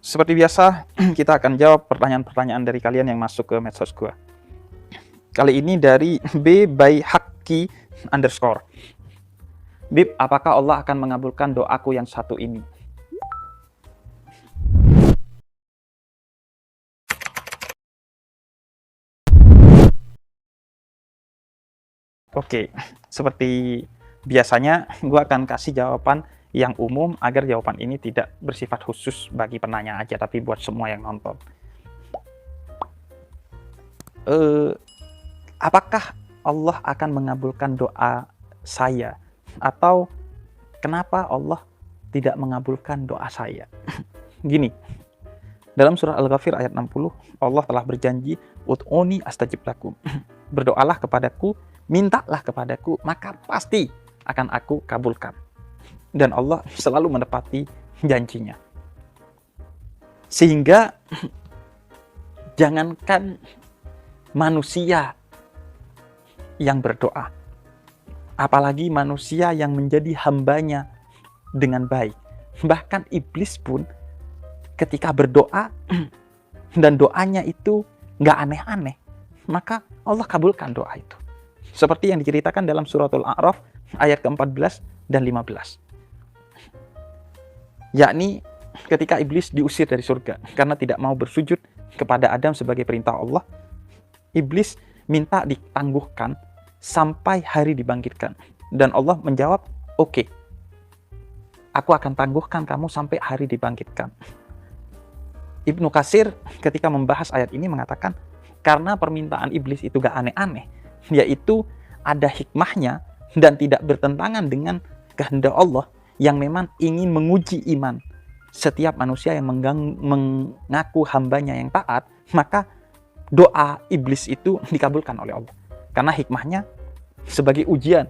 seperti biasa, kita akan jawab pertanyaan-pertanyaan dari kalian yang masuk ke medsos gua. Kali ini dari B by Haki _ Bib, apakah Allah akan mengabulkan doaku yang satu ini? Oke, seperti biasanya gue akan kasih jawaban yang umum agar jawaban ini tidak bersifat khusus bagi penanya aja, tapi buat semua yang nonton. Apakah Allah akan mengabulkan doa saya? Atau kenapa Allah tidak mengabulkan doa saya? Gini, dalam surah Al-Ghafir ayat 60, Allah telah berjanji, Ud'uni astajib lakum. Berdoalah kepadaku, mintalah kepadaku, maka pasti akan aku kabulkan. Dan Allah selalu menepati janjinya. Sehingga jangankan manusia yang berdoa, apalagi manusia yang menjadi hambanya dengan baik. Bahkan iblis pun ketika berdoa dan doanya itu nggak aneh-aneh, maka Allah kabulkan doa itu. Seperti yang diceritakan dalam suratul A'raf ayat ke-14 dan 15. Yakni ketika iblis diusir dari surga karena tidak mau bersujud kepada Adam sebagai perintah Allah, iblis minta ditangguhkan sampai hari dibangkitkan. Dan Allah menjawab, oke, aku akan tangguhkan kamu sampai hari dibangkitkan. Ibnu Katsir ketika membahas ayat ini mengatakan, karena permintaan iblis itu gak aneh-aneh, yaitu ada hikmahnya dan tidak bertentangan dengan kehendak Allah yang memang ingin menguji iman setiap manusia yang mengaku hambanya yang taat, maka doa iblis itu dikabulkan oleh Allah. Karena hikmahnya sebagai ujian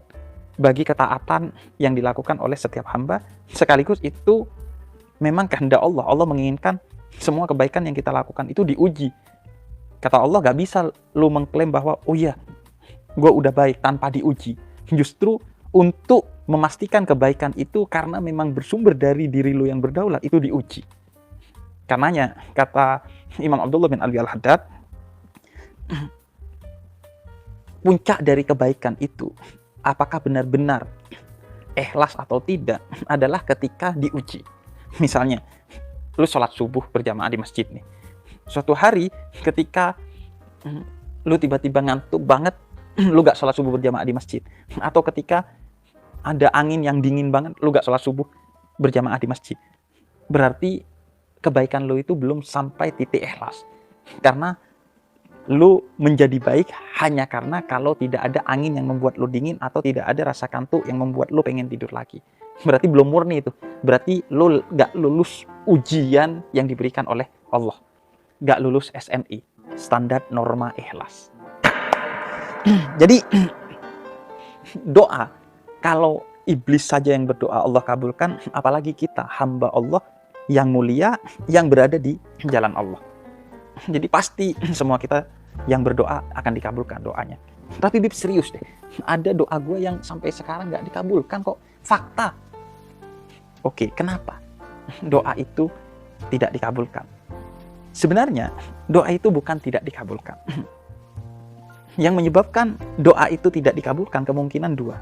bagi ketaatan yang dilakukan oleh setiap hamba, sekaligus itu memang kehendak Allah. Allah menginginkan semua kebaikan yang kita lakukan itu diuji. Kata Allah, gak bisa lu mengklaim bahwa, oh iya, gue udah baik tanpa diuji. Justru untuk memastikan kebaikan itu karena memang bersumber dari diri lu yang berdaulat, itu diuji. Karenanya, kata Imam Abdullah bin Alwi Al-Haddad, puncak dari kebaikan itu, apakah benar-benar ikhlas atau tidak, adalah ketika diuji. Misalnya, lu sholat subuh berjamaah di masjid nih. Suatu hari ketika lu tiba-tiba ngantuk banget, lu gak sholat subuh berjamaah di masjid. Atau ketika ada angin yang dingin banget, lu gak sholat subuh berjamaah di masjid. Berarti kebaikan lu itu belum sampai titik ikhlas. Karena lu menjadi baik hanya karena kalau tidak ada angin yang membuat lu dingin atau tidak ada rasa kantuk yang membuat lu pengen tidur lagi. Berarti belum murni itu. Berarti lu gak lulus ujian yang diberikan oleh Allah. Gak lulus SNI, standar norma ikhlas. Jadi doa, kalau iblis saja yang berdoa Allah kabulkan, apalagi kita hamba Allah yang mulia yang berada di jalan Allah. Jadi pasti semua kita yang berdoa akan dikabulkan doanya. Tapi Bib, serius deh, ada doa gue yang sampai sekarang gak dikabulkan kok. Fakta. Oke, kenapa doa itu tidak dikabulkan? Sebenarnya doa itu bukan tidak dikabulkan. Yang menyebabkan doa itu tidak dikabulkan kemungkinan dua.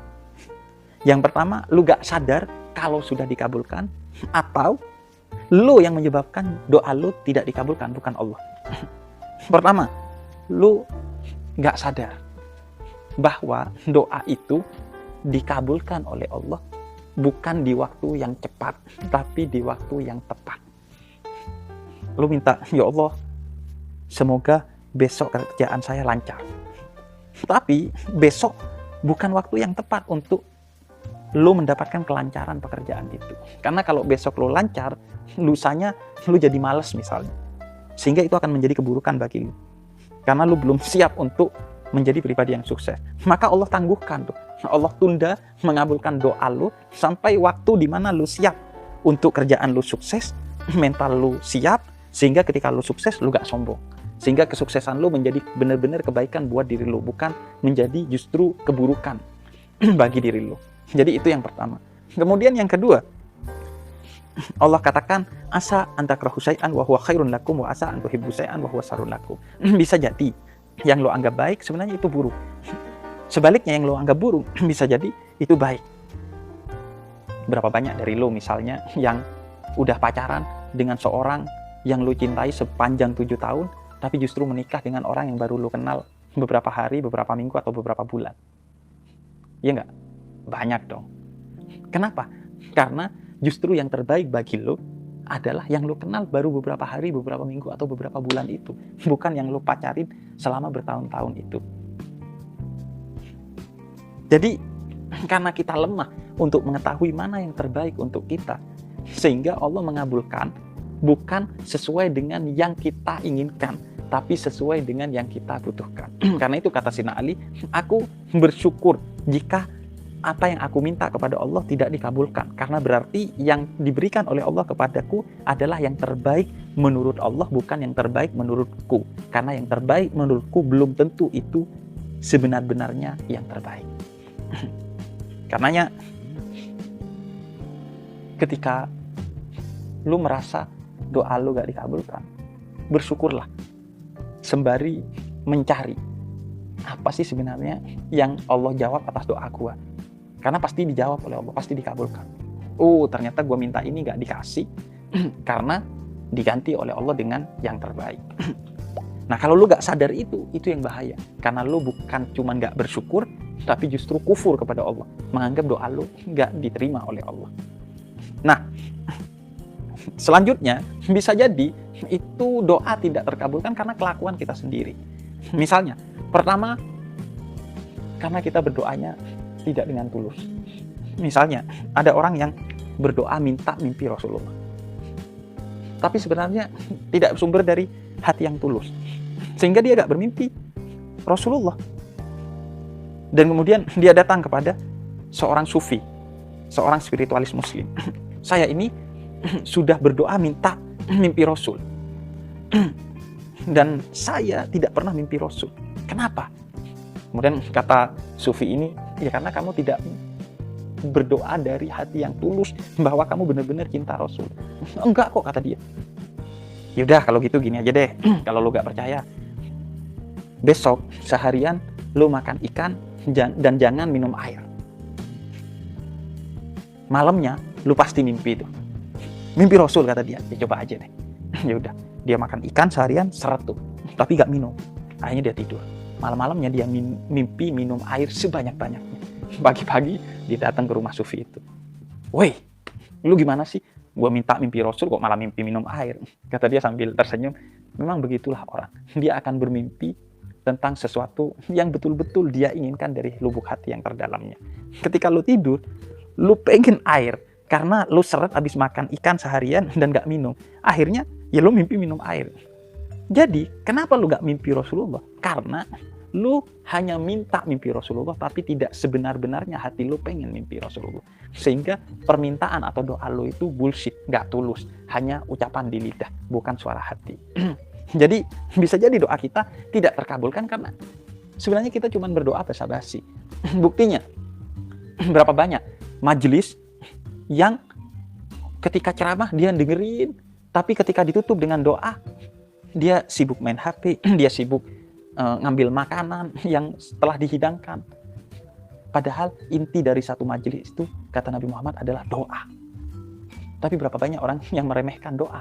Yang pertama, lu gak sadar kalau sudah dikabulkan, atau lu yang menyebabkan doa lu tidak dikabulkan, bukan Allah. Pertama, lu gak sadar bahwa doa itu dikabulkan oleh Allah bukan di waktu yang cepat, tapi di waktu yang tepat. Lu minta, ya Allah, semoga besok kerjaan saya lancar. Tapi besok bukan waktu yang tepat untuk lu mendapatkan kelancaran pekerjaan itu. Karena kalau besok lu lancar, lusanya lu jadi malas misalnya. Sehingga itu akan menjadi keburukan bagi lu. Karena lu belum siap untuk menjadi pribadi yang sukses. Maka Allah tangguhkan tuh. Allah tunda mengabulkan doa lu sampai waktu di mana lu siap untuk kerjaan lu sukses, mental lu siap, sehingga ketika lu sukses lu gak sombong. Sehingga kesuksesan lu menjadi benar-benar kebaikan buat diri lu, bukan menjadi justru keburukan bagi diri lu. Jadi itu yang pertama. Kemudian yang kedua, Allah katakan, asa antakrahu syai'an wa huwa khairun lakum wa asa an tuhibbu syai'an wa huwa syarrun lakum. Bisa jadi yang lo anggap baik sebenarnya itu buruk. Sebaliknya yang lo anggap buruk bisa jadi itu baik. Berapa banyak dari lo misalnya yang udah pacaran dengan seorang yang lo cintai sepanjang 7 tahun, tapi justru menikah dengan orang yang baru lo kenal beberapa hari, beberapa minggu, atau beberapa bulan. Iya nggak? Banyak dong. Kenapa? Karena justru yang terbaik bagi lo adalah yang lo kenal baru beberapa hari, beberapa minggu, atau beberapa bulan itu. Bukan yang lo pacarin selama bertahun-tahun itu. Jadi, karena kita lemah untuk mengetahui mana yang terbaik untuk kita, sehingga Allah mengabulkan bukan sesuai dengan yang kita inginkan, tapi sesuai dengan yang kita butuhkan. Karena itu kata Sayyidina Ali, aku bersyukur jika apa yang aku minta kepada Allah tidak dikabulkan, karena berarti yang diberikan oleh Allah kepadaku adalah yang terbaik menurut Allah, bukan yang terbaik menurutku. Karena yang terbaik menurutku belum tentu itu sebenar-benarnya yang terbaik. Karenanya ketika lu merasa doa lu gak dikabulkan, bersyukurlah sembari mencari apa sih sebenarnya yang Allah jawab atas doa gua. Karena pasti dijawab oleh Allah, pasti dikabulkan. Oh, ternyata gua minta ini gak dikasih karena diganti oleh Allah dengan yang terbaik. Nah, kalau lu gak sadar itu yang bahaya. Karena lu bukan cuma gak bersyukur, tapi justru kufur kepada Allah, menganggap doa lu gak diterima oleh Allah. Nah, selanjutnya bisa jadi itu doa tidak terkabulkan karena kelakuan kita sendiri. Misalnya, pertama, karena kita berdoanya tidak dengan tulus. Misalnya, ada orang yang berdoa minta mimpi Rasulullah, tapi sebenarnya tidak sumber dari hati yang tulus, sehingga dia gak bermimpi Rasulullah. Dan kemudian dia datang kepada seorang sufi, seorang spiritualis muslim. Saya ini sudah berdoa minta mimpi Rasul, dan saya tidak pernah mimpi Rasul. Kenapa? Kemudian kata sufi ini, ya karena kamu tidak berdoa dari hati yang tulus bahwa kamu benar-benar cinta Rasul. Enggak kok, kata dia. Yaudah kalau gitu gini aja deh, kalau lu gak percaya, besok seharian lu makan ikan dan jangan minum air. Malamnya lu pasti mimpi itu. Mimpi Rasul, kata dia. Ya coba aja deh. Ya udah, dia makan ikan seharian seret tuh, tapi gak minum. Akhirnya dia tidur. Malam-malamnya dia mimpi minum air sebanyak-banyaknya. Pagi-pagi dia datang ke rumah sufi itu. Woi, lu gimana sih? Gua minta mimpi Rasul kok malah mimpi minum air. Kata dia sambil tersenyum. Memang begitulah orang. Dia akan bermimpi tentang sesuatu yang betul-betul dia inginkan dari lubuk hati yang terdalamnya. Ketika lu tidur, lu pengen air karena lu seret abis makan ikan seharian dan gak minum. Akhirnya ya lu mimpi minum air. Jadi kenapa lu gak mimpi Rasulullah? Karena lu hanya minta mimpi Rasulullah, tapi tidak sebenar-benarnya hati lu pengen mimpi Rasulullah. Sehingga permintaan atau doa lu itu bullshit, gak tulus. Hanya ucapan di lidah, bukan suara hati. Jadi bisa jadi doa kita tidak terkabulkan karena sebenarnya kita cuma berdoa basa-basi. Buktinya, berapa banyak majelis yang ketika ceramah dia dengerin, tapi ketika ditutup dengan doa, dia sibuk main HP, dia sibuk ngambil makanan yang telah dihidangkan. Padahal inti dari satu majelis itu, kata Nabi Muhammad, adalah doa. Tapi berapa banyak orang yang meremehkan doa.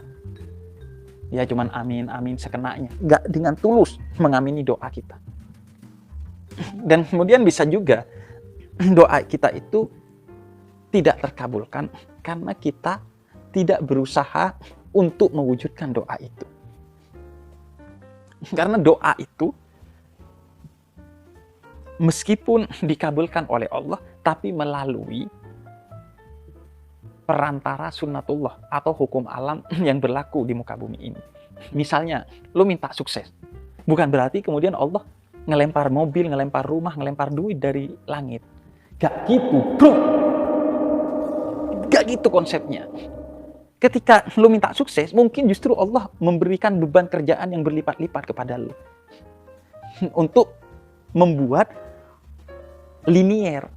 Ya cuman amin, amin sekenanya. Gak dengan tulus mengamini doa kita. Dan kemudian bisa juga doa kita itu tidak terkabulkan karena kita tidak berusaha untuk mewujudkan doa itu. Karena doa itu meskipun dikabulkan oleh Allah, tapi melalui perantara sunnatullah atau hukum alam yang berlaku di muka bumi ini. Misalnya, lu minta sukses. Bukan berarti kemudian Allah ngelempar mobil, ngelempar rumah, ngelempar duit dari langit. Gak gitu, bro. Gak gitu konsepnya. Ketika lu minta sukses, mungkin justru Allah memberikan beban kerjaan yang berlipat-lipat kepada lu. Untuk membuat linier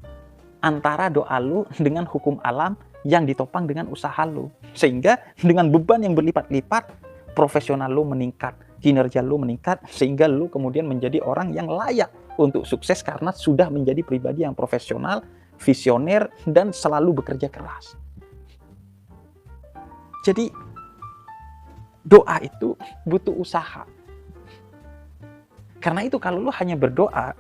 antara doa lu dengan hukum alam yang ditopang dengan usaha lo. Sehingga dengan beban yang berlipat-lipat, profesional lo meningkat, kinerja lo meningkat, sehingga lo kemudian menjadi orang yang layak untuk sukses karena sudah menjadi pribadi yang profesional, visioner, dan selalu bekerja keras. Jadi, doa itu butuh usaha. Karena itu kalau lo hanya berdoa,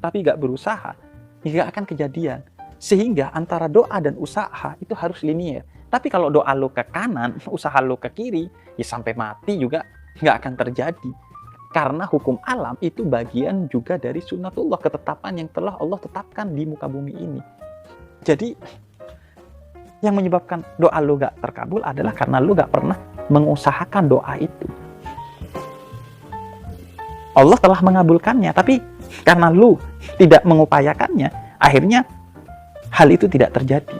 tapi gak berusaha, ya gak akan kejadian. Sehingga antara doa dan usaha itu harus linear. Tapi kalau doa lo ke kanan, usaha lo ke kiri, ya sampai mati juga gak akan terjadi. Karena hukum alam itu bagian juga dari sunnatullah, ketetapan yang telah Allah tetapkan di muka bumi ini. Jadi, yang menyebabkan doa lu gak terkabul adalah karena lu gak pernah mengusahakan doa itu. Allah telah mengabulkannya, tapi karena lu tidak mengupayakannya, akhirnya hal itu tidak terjadi.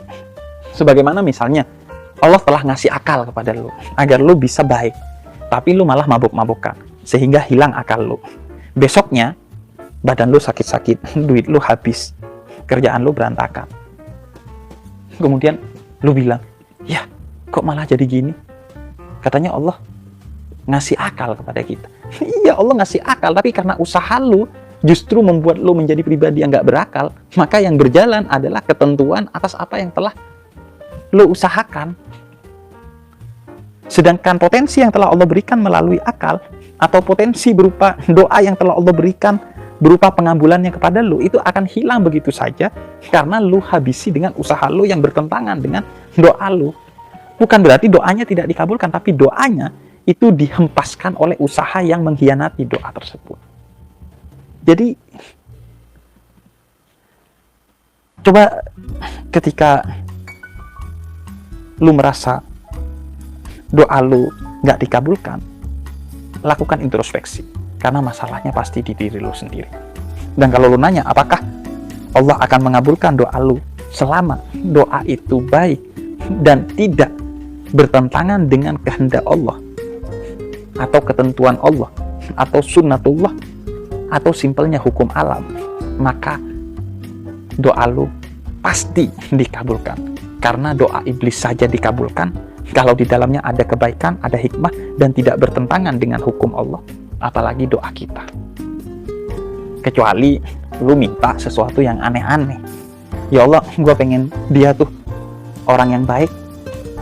Sebagaimana misalnya, Allah telah ngasih akal kepada lu, agar lu bisa baik, tapi lu malah mabuk-mabukan. Sehingga hilang akal lu. Besoknya, badan lu sakit-sakit, duit lu habis, kerjaan lu berantakan. Kemudian, lu bilang, ya kok malah jadi gini? Katanya Allah ngasih akal kepada kita. Iya, Allah ngasih akal, tapi karena usaha lu justru membuat lu menjadi pribadi yang gak berakal, maka yang berjalan adalah ketentuan atas apa yang telah lu usahakan. Sedangkan potensi yang telah Allah berikan melalui akal, atau potensi berupa doa yang telah Allah berikan berupa pengabulannya kepada lu, itu akan hilang begitu saja karena lu habisi dengan usaha lu yang bertentangan dengan doa lu. Bukan berarti doanya tidak dikabulkan, tapi doanya itu dihempaskan oleh usaha yang mengkhianati doa tersebut. Jadi, coba ketika lu merasa doa lu gak dikabulkan, lakukan introspeksi, karena masalahnya pasti di diri lu sendiri. Dan kalau lu nanya apakah Allah akan mengabulkan doa lu selama doa itu baik dan tidak bertentangan dengan kehendak Allah, atau ketentuan Allah, atau sunnatullah, atau simpelnya hukum alam, maka doa lu pasti dikabulkan. Karena doa iblis saja dikabulkan, kalau di dalamnya ada kebaikan, ada hikmah, dan tidak bertentangan dengan hukum Allah, apalagi doa kita. Kecuali lu minta sesuatu yang aneh-aneh. Ya Allah, gue pengen dia tuh orang yang baik,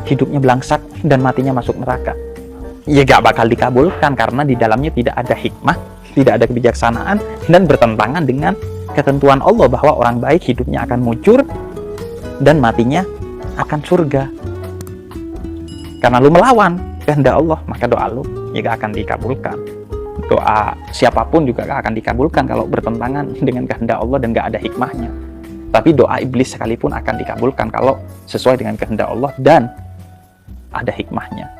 hidupnya belangsat, dan matinya masuk neraka. Ya gak bakal dikabulkan, karena di dalamnya tidak ada hikmah, tidak ada kebijaksanaan, dan bertentangan dengan ketentuan Allah bahwa orang baik hidupnya akan mujur, dan matinya akan surga. Karena lu melawan kehendak Allah, maka doa lu ya gak akan dikabulkan. Doa siapapun juga gak akan dikabulkan kalau bertentangan dengan kehendak Allah dan gak ada hikmahnya. Tapi doa iblis sekalipun akan dikabulkan kalau sesuai dengan kehendak Allah dan ada hikmahnya.